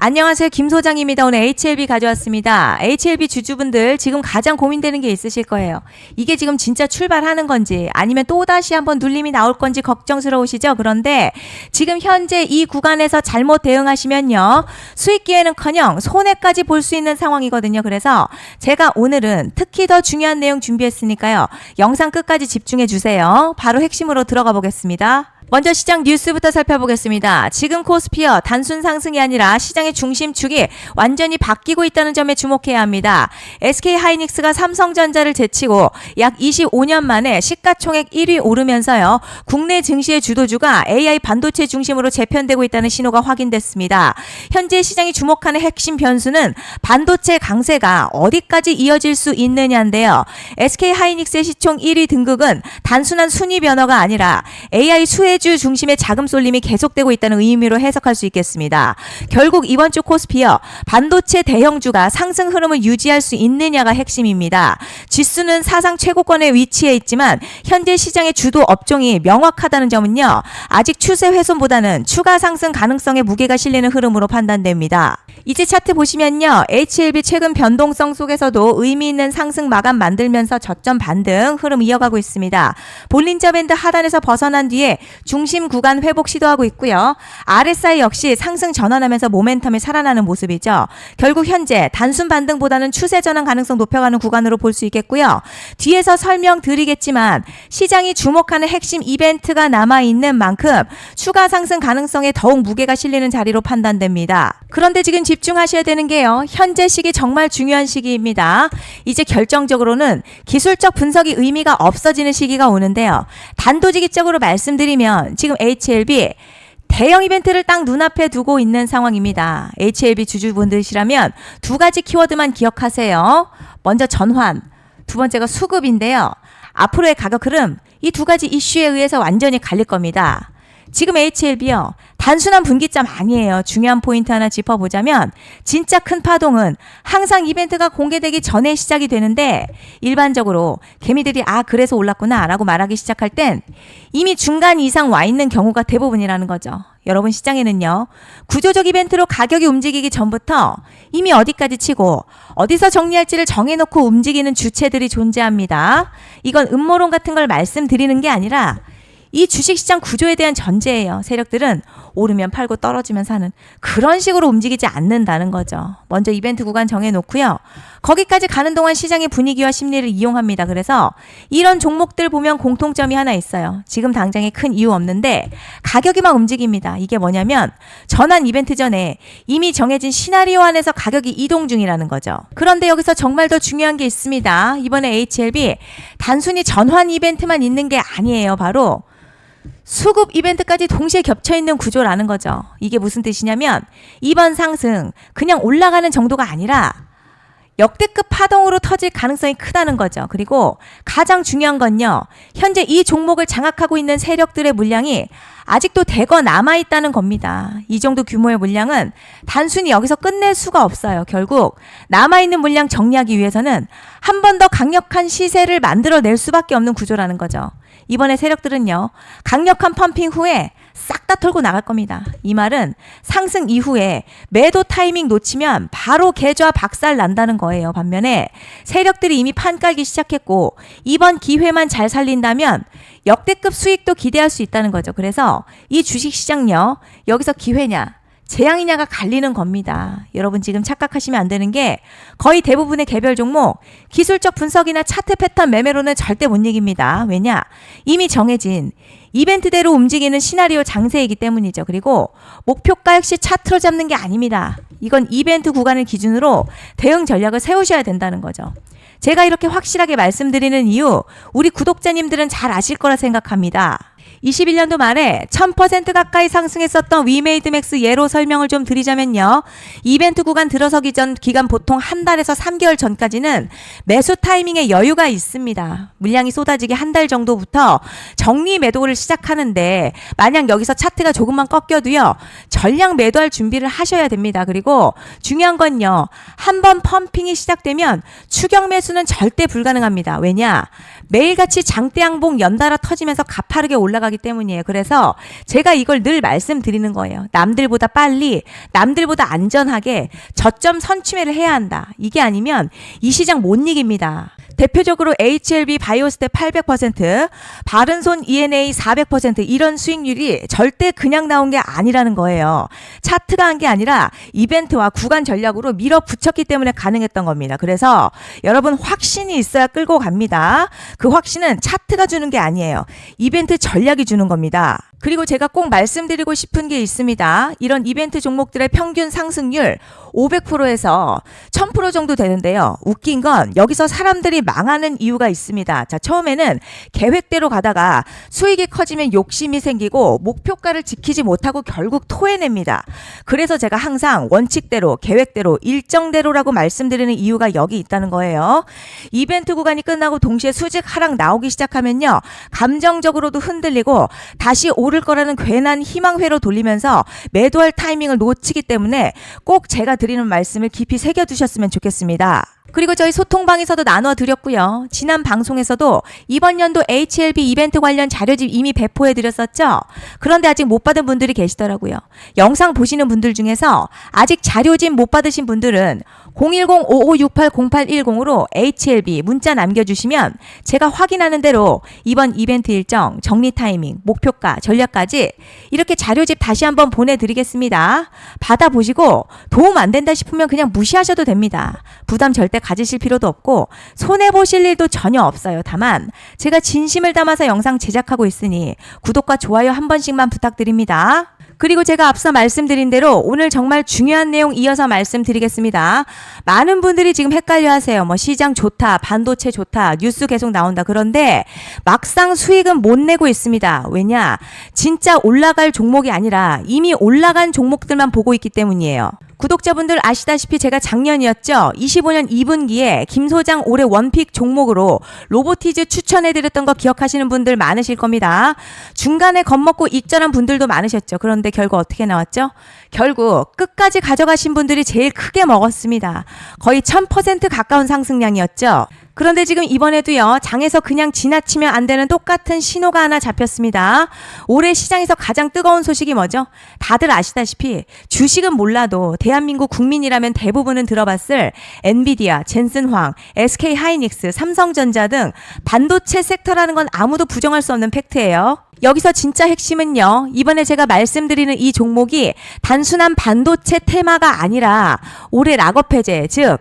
안녕하세요. 김 소장입니다. 오늘 HLB 가져왔습니다. HLB 주주분들 지금 가장 고민되는 게 있으실 거예요. 이게 지금 진짜 출발하는 건지 아니면 또다시 한번 눌림이 나올 건지 걱정스러우시죠? 그런데 지금 현재 이 구간에서 잘못 대응하시면요. 수익 기회는커녕 손해까지 볼 수 있는 상황이거든요. 그래서 제가 오늘은 특히 더 중요한 내용 준비했으니까요. 영상 끝까지 집중해 주세요. 바로 핵심으로 들어가 보겠습니다. 먼저 시장 뉴스부터 살펴보겠습니다. 지금 코스피어 단순 상승이 아니라 시장의 중심축이 완전히 바뀌고 있다는 점에 주목해야 합니다. SK하이닉스가 삼성전자를 제치고 약 25년 만에 시가총액 1위 오르면서요. 국내 증시의 주도주가 AI 반도체 중심으로 재편되고 있다는 신호가 확인됐습니다. 현재 시장이 주목하는 핵심 변수는 반도체 강세가 어디까지 이어질 수 있느냐인데요. SK하이닉스의 시총 1위 등극은 단순한 순위 변화가 아니라 AI 수혜주 중심의 자금 쏠림이 계속되고 있다는 의미로 해석할 수 있겠습니다. 결국 이번 주 코스피어 반도체 대형주가 상승 흐름을 유지할 수 있느냐가 핵심입니다. 지수는 사상 최고권에 위치해 있지만 현재 시장의 주도 업종이 명확하다는 점은요. 아직 추세 훼손보다는 추가 상승 가능성에 무게가 실리는 흐름으로 판단됩니다. 이제 차트 보시면요. HLB 최근 변동성 속에서도 의미 있는 상승 마감 만들면서 저점 반등 흐름 이어가고 있습니다. 볼린저 밴드 하단에서 벗어난 뒤에 중심 구간 회복 시도하고 있고요. RSI 역시 상승 전환하면서 모멘텀이 살아나는 모습이죠. 결국 현재 단순 반등보다는 추세 전환 가능성 높여가는 구간으로 볼 수 있겠고요. 뒤에서 설명드리겠지만 시장이 주목하는 핵심 이벤트가 남아있는 만큼 추가 상승 가능성에 더욱 무게가 실리는 자리로 판단됩니다. 그런데 지금 집중하셔야 되는 게요. 현재 시기 정말 중요한 시기입니다. 이제 결정적으로는 기술적 분석이 의미가 없어지는 시기가 오는데요. 단도직입적으로 말씀드리면 지금 HLB 대형 이벤트를 딱 눈앞에 두고 있는 상황입니다. HLB 주주분들이시라면 두 가지 키워드만 기억하세요. 먼저 전환, 두 번째가 수급인데요. 앞으로의 가격 흐름, 이 두 가지 이슈에 의해서 완전히 갈릴 겁니다. 지금 HLB요. 단순한 분기점 아니에요. 중요한 포인트 하나 짚어보자면 진짜 큰 파동은 항상 이벤트가 공개되기 전에 시작이 되는데 일반적으로 개미들이 그래서 올랐구나 라고 말하기 시작할 땐 이미 중간 이상 와 있는 경우가 대부분이라는 거죠. 여러분 시장에는요. 구조적 이벤트로 가격이 움직이기 전부터 이미 어디까지 치고 어디서 정리할지를 정해놓고 움직이는 주체들이 존재합니다. 이건 음모론 같은 걸 말씀드리는 게 아니라 이 주식시장 구조에 대한 전제예요. 세력들은 오르면 팔고 떨어지면 사는 그런 식으로 움직이지 않는다는 거죠. 먼저 이벤트 구간 정해놓고요. 거기까지 가는 동안 시장의 분위기와 심리를 이용합니다. 그래서 이런 종목들 보면 공통점이 하나 있어요. 지금 당장에 큰 이유 없는데 가격이 막 움직입니다. 이게 뭐냐면 전환 이벤트 전에 이미 정해진 시나리오 안에서 가격이 이동 중이라는 거죠. 그런데 여기서 정말 더 중요한 게 있습니다. 이번에 HLB 단순히 전환 이벤트만 있는 게 아니에요. 바로 수급 이벤트까지 동시에 겹쳐있는 구조라는 거죠. 이게 무슨 뜻이냐면 이번 상승 그냥 올라가는 정도가 아니라 역대급 파동으로 터질 가능성이 크다는 거죠. 그리고 가장 중요한 건요. 현재 이 종목을 장악하고 있는 세력들의 물량이 아직도 대거 남아있다는 겁니다. 이 정도 규모의 물량은 단순히 여기서 끝낼 수가 없어요. 결국 남아있는 물량 정리하기 위해서는 한 번 더 강력한 시세를 만들어낼 수밖에 없는 구조라는 거죠. 이번에 세력들은요. 강력한 펌핑 후에 싹 다 털고 나갈 겁니다. 이 말은 상승 이후에 매도 타이밍 놓치면 바로 계좌 박살 난다는 거예요. 반면에 세력들이 이미 판 깔기 시작했고 이번 기회만 잘 살린다면 역대급 수익도 기대할 수 있다는 거죠. 그래서 이 주식시장요. 여기서 기회냐 재앙이냐가 갈리는 겁니다. 여러분 지금 착각하시면 안 되는 게 거의 대부분의 개별 종목 기술적 분석이나 차트 패턴 매매로는 절대 못 이깁니다. 왜냐? 이미 정해진 이벤트대로 움직이는 시나리오 장세이기 때문이죠. 그리고 목표가 역시 차트로 잡는 게 아닙니다. 이건 이벤트 구간을 기준으로 대응 전략을 세우셔야 된다는 거죠. 제가 이렇게 확실하게 말씀드리는 이유 우리 구독자님들은 잘 아실 거라 생각합니다. 21년도 말에 1000% 가까이 상승했었던 위메이드맥스 예로 설명을 좀 드리자면요. 이벤트 구간 들어서기 전 기간 보통 한 달에서 3개월 전까지는 매수 타이밍에 여유가 있습니다. 물량이 쏟아지기 한 달 정도부터 정리 매도를 시작하는데 만약 여기서 차트가 조금만 꺾여도요. 전량 매도할 준비를 하셔야 됩니다. 그리고 중요한 건요. 한번 펌핑이 시작되면 추격 매수는 절대 불가능합니다. 왜냐? 매일같이 장대 양봉 연달아 터지면서 가파르게 올라가 올라가기 때문이에요. 그래서 제가 이걸 늘 말씀드리는 거예요. 남들보다 빨리, 남들보다 안전하게 저점 선취매를 해야 한다. 이게 아니면 이 시장 못 이깁니다. 대표적으로 HLB 바이오스텝 800%, 바른손 ENA 400% 이런 수익률이 절대 그냥 나온 게 아니라는 거예요. 차트가 한 게 아니라 이벤트와 구간 전략으로 밀어붙였기 때문에 가능했던 겁니다. 그래서 여러분 확신이 있어야 끌고 갑니다. 그 확신은 차트가 주는 게 아니에요. 이벤트 전략이 주는 겁니다. 그리고 제가 꼭 말씀드리고 싶은 게 있습니다. 이런 이벤트 종목들의 평균 상승률 500%에서 1000% 정도 되는데요. 웃긴 건 여기서 사람들이 망하는 이유가 있습니다. 자, 처음에는 계획대로 가다가 수익이 커지면 욕심이 생기고 목표가를 지키지 못하고 결국 토해냅니다. 그래서 제가 항상 원칙대로, 계획대로, 일정대로라고 말씀드리는 이유가 여기 있다는 거예요. 이벤트 구간이 끝나고 동시에 수직 하락 나오기 시작하면요. 감정적으로도 흔들리고 다시 오를 거라는 괜한 희망회로 돌리면서 매도할 타이밍을 놓치기 때문에 꼭 제가 드리는 말씀을 깊이 새겨두셨으면 좋겠습니다. 그리고 저희 소통방에서도 나눠드렸고요. 지난 방송에서도 이번 연도 HLB 이벤트 관련 자료집 이미 배포해드렸었죠. 그런데 아직 못 받은 분들이 계시더라고요. 영상 보시는 분들 중에서 아직 자료집 못 받으신 분들은 010-5568-0810으로 HLB 문자 남겨주시면 제가 확인하는 대로 이번 이벤트 일정, 정리 타이밍, 목표가, 전략까지 이렇게 자료집 다시 한번 보내드리겠습니다. 받아보시고 도움 안 된다 싶으면 그냥 무시하셔도 됩니다. 부담 절대 가지실 필요도 없고 손해보실 일도 전혀 없어요. 다만 제가 진심을 담아서 영상 제작하고 있으니 구독과 좋아요 한 번씩만 부탁드립니다. 그리고 제가 앞서 말씀드린 대로 오늘 정말 중요한 내용 이어서 말씀드리겠습니다. 많은 분들이 지금 헷갈려 하세요. 뭐 시장 좋다, 반도체 좋다, 뉴스 계속 나온다. 그런데 막상 수익은 못 내고 있습니다. 왜냐? 진짜 올라갈 종목이 아니라 이미 올라간 종목들만 보고 있기 때문이에요. 구독자분들 아시다시피 제가 작년이었죠. 25년 2분기에 김 소장 올해 원픽 종목으로 로보티즈 추천해드렸던 거 기억하시는 분들 많으실 겁니다. 중간에 겁먹고 익절한 분들도 많으셨죠. 그런데 결국 어떻게 나왔죠? 결국 끝까지 가져가신 분들이 제일 크게 먹었습니다. 거의 1000% 가까운 상승량이었죠. 그런데 지금 이번에도요. 장에서 그냥 지나치면 안 되는 똑같은 신호가 하나 잡혔습니다. 올해 시장에서 가장 뜨거운 소식이 뭐죠? 다들 아시다시피 주식은 몰라도 대한민국 국민이라면 대부분은 들어봤을 엔비디아, 젠슨황, SK하이닉스, 삼성전자 등 반도체 섹터라는 건 아무도 부정할 수 없는 팩트예요. 여기서 진짜 핵심은요. 이번에 제가 말씀드리는 이 종목이 단순한 반도체 테마가 아니라 올해 락업 해제, 즉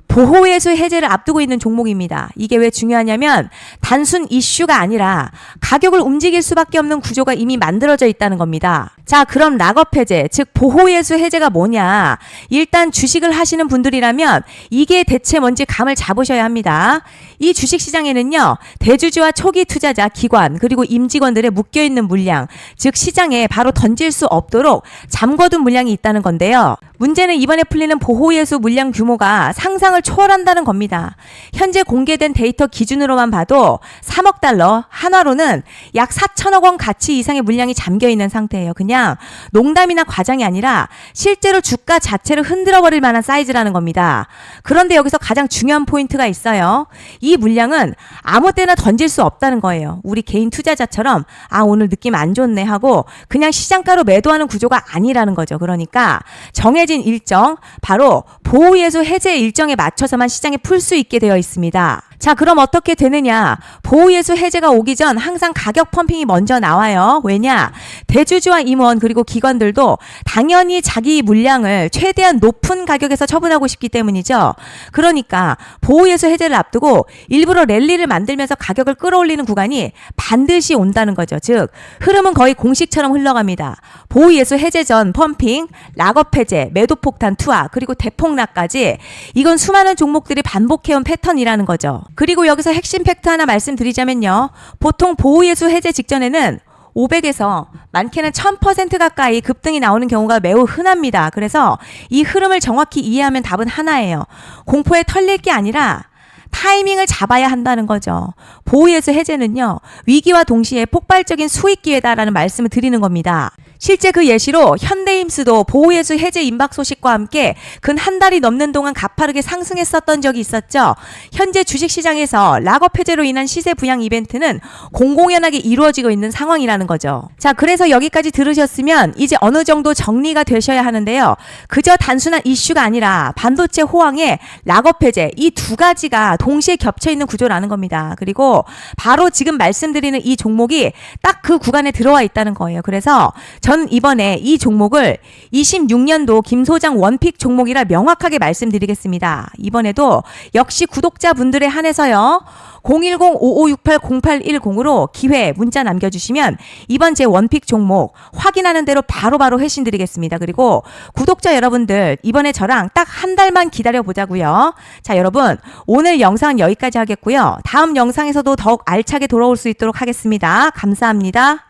보호예수 해제를 앞두고 있는 종목입니다. 이게 왜 중요하냐면 단순 이슈가 아니라 가격을 움직일 수밖에 없는 구조가 이미 만들어져 있다는 겁니다. 자, 그럼 락업 해제, 즉 보호예수 해제가 뭐냐? 일단 주식을 하시는 분들이라면 이게 대체 뭔지 감을 잡으셔야 합니다. 이 주식시장에는요. 대주주와 초기 투자자, 기관, 그리고 임직원들의 묶여있는 물량, 즉 시장에 바로 던질 수 없도록 잠궈둔 물량이 있다는 건데요. 문제는 이번에 풀리는 보호예수 물량 규모가 상상을 초월한다는 겁니다. 현재 공개된 데이터 기준으로만 봐도 3억 달러, 한화로는 약 4천억 원 가치 이상의 물량이 잠겨있는 상태예요. 그냥 농담이나 과장이 아니라 실제로 주가 자체를 흔들어버릴 만한 사이즈라는 겁니다. 그런데 여기서 가장 중요한 포인트가 있어요. 이 물량은 아무 때나 던질 수 없다는 거예요. 우리 개인 투자자처럼 오늘 느낌 안 좋네 하고 그냥 시장가로 매도하는 구조가 아니라는 거죠. 그러니까 정해진 일정, 바로 보호예수 해제 일정에 맞춰서만 시장에 풀 수 있게 되어 있습니다. 자, 그럼 어떻게 되느냐? 보호예수 해제가 오기 전 항상 가격 펌핑이 먼저 나와요. 왜냐? 대주주와 임원 그리고 기관들도 당연히 자기 물량을 최대한 높은 가격에서 처분하고 싶기 때문이죠. 그러니까 보호예수 해제를 앞두고 일부러 랠리를 만들면서 가격을 끌어올리는 구간이 반드시 온다는 거죠. 즉 흐름은 거의 공식처럼 흘러갑니다. 보호예수 해제 전 펌핑, 락업 해제, 매도 폭탄 투하, 그리고 대폭락까지 이건 수많은 종목들이 반복해온 패턴이라는 거죠. 그리고 여기서 핵심 팩트 하나 말씀드리자면요. 보통 보호예수 해제 직전에는 500에서 많게는 1000% 가까이 급등이 나오는 경우가 매우 흔합니다. 그래서 이 흐름을 정확히 이해하면 답은 하나예요. 공포에 털릴 게 아니라 타이밍을 잡아야 한다는 거죠. 보호예수 해제는요. 위기와 동시에 폭발적인 수익 기회다라는 말씀을 드리는 겁니다. 실제 그 예시로 현대임스도 보호예수 해제 임박 소식과 함께 근 한 달이 넘는 동안 가파르게 상승했었던 적이 있었죠. 현재 주식시장에서 락업 해제로 인한 시세 부양 이벤트는 공공연하게 이루어지고 있는 상황이라는 거죠. 자, 그래서 여기까지 들으셨으면 이제 어느 정도 정리가 되셔야 하는데요. 그저 단순한 이슈가 아니라 반도체 호황에 락업 해제 이 두 가지가 동시에 겹쳐 있는 구조라는 겁니다. 그리고 바로 지금 말씀드리는 이 종목이 딱 그 구간에 들어와 있다는 거예요. 그래서 전 이번에 이 종목을 26년도 김 소장 원픽 종목이라 명확하게 말씀드리겠습니다. 이번에도 역시 구독자분들에 한해서요. 010-5568-0810으로 기회 문자 남겨주시면 이번 제 원픽 종목 확인하는 대로 바로바로 회신 드리겠습니다. 그리고 구독자 여러분들 이번에 저랑 딱 한 달만 기다려보자고요. 자, 여러분 오늘 영상은 여기까지 하겠고요. 다음 영상에서도 더욱 알차게 돌아올 수 있도록 하겠습니다. 감사합니다.